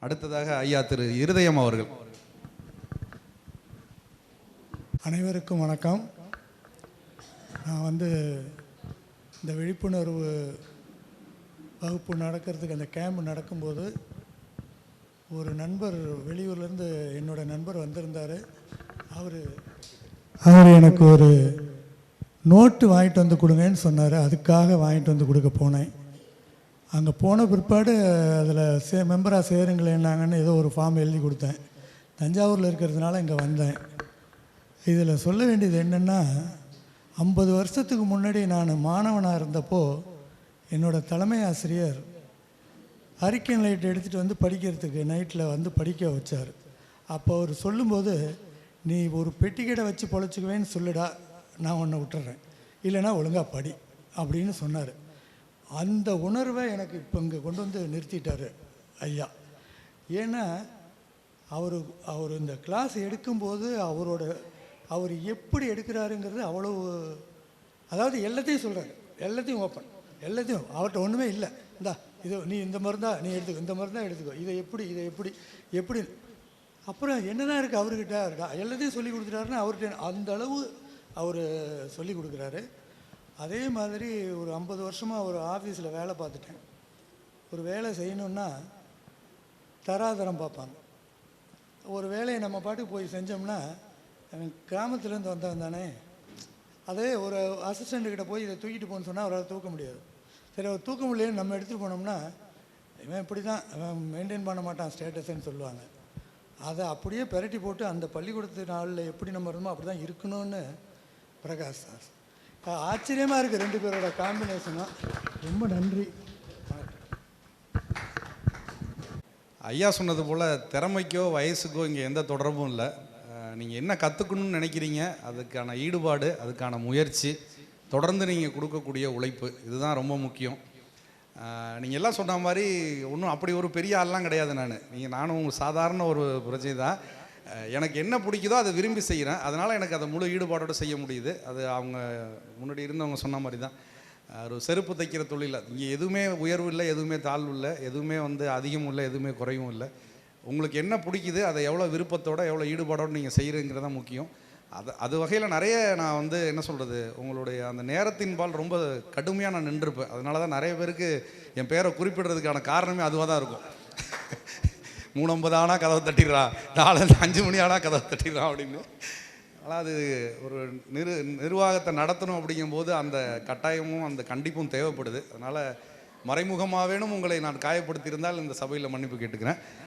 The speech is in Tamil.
அடுத்ததாக ஐயா திரு இருதயம் அவர்கள். அனைவருக்கும் வணக்கம். நான் இந்த விழிப்புணர்வு வகுப்பு நடக்கிறதுக்கு அந்த கேம்ப் நடக்கும்போது ஒரு நண்பர் வெளியூர்லேருந்து என்னோட நண்பர் வந்திருந்தார். அவர் எனக்கு ஒரு நோட்டு வாங்கிட்டு வந்து கொடுங்கன்னு சொன்னார். அதுக்காக வாங்கிட்டு வந்து கொடுக்க போனேன். அங்கே போன பிற்பாடு அதில் மெம்பராக சேருங்களேன்னாங்கன்னு ஏதோ ஒரு ஃபார்ம் எழுதி கொடுத்தேன். தஞ்சாவூரில் இருக்கிறதுனால இங்கே வந்தேன். இதில் சொல்ல வேண்டியது என்னென்னா, 50 வருஷத்துக்கு முன்னாடி நான் மாணவனாக இருந்தப்போ என்னோடய தலைமை ஆசிரியர் ஹரிக்கன் லைட் எடுத்துகிட்டு வந்து படிக்கிறதுக்கு நைட்டில் வந்து படிக்க வச்சார். அப்போ அவர் சொல்லும்போது, நீ ஒரு பெட்டி கடை வச்சு பொழைச்சிக்குவேன்னு சொல்லுடா, நான் உன்னை விட்டுறேன், இல்லைனா ஒழுங்காக படி அப்படின்னு சொன்னார். அந்த உணர்வை எனக்கு இப்போ இங்கே கொண்டு வந்து நிறுத்திட்டார் ஐயா. ஏன்னா அவர் இந்த கிளாஸ் எடுக்கும்போது அவர் எப்படி எடுக்கிறாருங்கிறது அவ்வளவு, அதாவது எல்லாத்தையும் சொல்கிறாரு, எல்லாத்தையும் ஓப்பன், எல்லாத்தையும் அவர்கிட்ட ஒன்றுமே இல்லை. இந்தா இது நீ இந்த மருந்தா நீ எடுத்துக்கோ, இந்த மருந்தா எடுத்துக்கோ, இதை எப்படி அப்புறம் என்னதான் இருக்குது அவர்கிட்ட இருக்கா, எல்லாத்தையும் சொல்லி கொடுத்துட்டாருன்னா அவர்கிட்ட அந்த அளவு அவர் சொல்லி கொடுக்குறாரு. அதே மாதிரி ஒரு 50 வருஷமாக ஒரு ஆஃபீஸில் வேலை பார்த்துட்டேன். ஒரு வேலை செய்யணுன்னா தராதரம் பார்ப்பாங்க. ஒரு வேலையை நம்ம பாட்டுக்கு போய் செஞ்சோம்னா, கிராமத்துலேருந்து வந்தவன் தானே, அதே ஒரு அசிஸ்டண்ட்டுக்கிட்ட போய் இதை தூக்கிட்டு போகணுன்னு சொன்னால் அவரால் தூக்க முடியாது. சரி, அவர் தூக்க முடியலன்னு நம்ம எடுத்துகிட்டு போனோம்னா, இவன் இப்படி தான், அவன் மெயின்டைன் பண்ண மாட்டான் ஸ்டேட்டஸ்ன்னு சொல்லுவாங்க. அதை அப்படியே பெரட்டி போட்டு அந்த பள்ளிக்கூடத்து நாளில் எப்படி நம்ம இருந்தோமோ அப்படி தான் இருக்கணும்னு பிரகாஷ் சார். ஆச்சரியமாக இருக்குது ரெண்டு பேரோட காம்பினேஷனும். ரொம்ப நன்றி. ஐயா சொன்னது போல் திறமைக்கோ வயசுக்கோ இங்கே எந்த தொடர்பும் இல்லை. நீங்கள் என்ன கற்றுக்கணும்னு நினைக்கிறீங்க, அதுக்கான ஈடுபாடு, அதுக்கான முயற்சி, தொடர்ந்து நீங்கள் கொடுக்கக்கூடிய உழைப்பு, இதுதான் ரொம்ப முக்கியம். நீங்கள் எல்லாம் சொன்ன மாதிரி ஒன்றும் அப்படி ஒரு பெரிய ஆள்லாம் கிடையாது. நானும் சாதாரண ஒரு பிரச்சனை தான். எனக்கு என்ன பிடிக்குதோ அதை விரும்பி செய்கிறேன். அதனால் எனக்கு அதை முழு ஈடுபாடோடு செய்ய முடியுது. அது அவங்க முன்னாடி இருந்தவங்க சொன்ன மாதிரி தான். ஒரு செருப்பு தைக்கிற தொழில், இங்கே எதுவுமே உயர்வு இல்லை, எதுவுமே தாழ்வு இல்லை, எதுவுமே அதிகமும் இல்லை, எதுவுமே குறைவும் இல்லை. உங்களுக்கு என்ன பிடிக்குது, அதை எவ்வளோ விருப்பத்தோடு எவ்வளோ ஈடுபாடோடு நீங்கள் செய்கிறீங்கிறது தான் முக்கியம். அது வகையில் நிறைய நான் என்ன சொல்கிறது, உங்களுடைய அந்த நேரத்தின்பால் ரொம்ப கடுமையாக நான் நின்றுருப்பேன். அதனால தான் நிறைய பேருக்கு என் பேரை குறிப்பிடுறதுக்கான காரணமே அதுவாக தான் இருக்கும். 3:50 ஆனால் கதவை தட்டிடுறான், 4-5 மணி ஆனால் கதவை தட்டிடுறான் அப்படின்னு. ஆனால் அது ஒரு நிர்வாகத்தை நடத்தணும் அப்படிங்கும்போது அந்த கட்டாயமும் அந்த கண்டிப்பும் தேவைப்படுது. அதனால் மறைமுகமாகவேனும் உங்களை நான் காயப்படுத்தியிருந்தால் இந்த சபையில் மன்னிப்பு கேட்டுக்கிறேன்.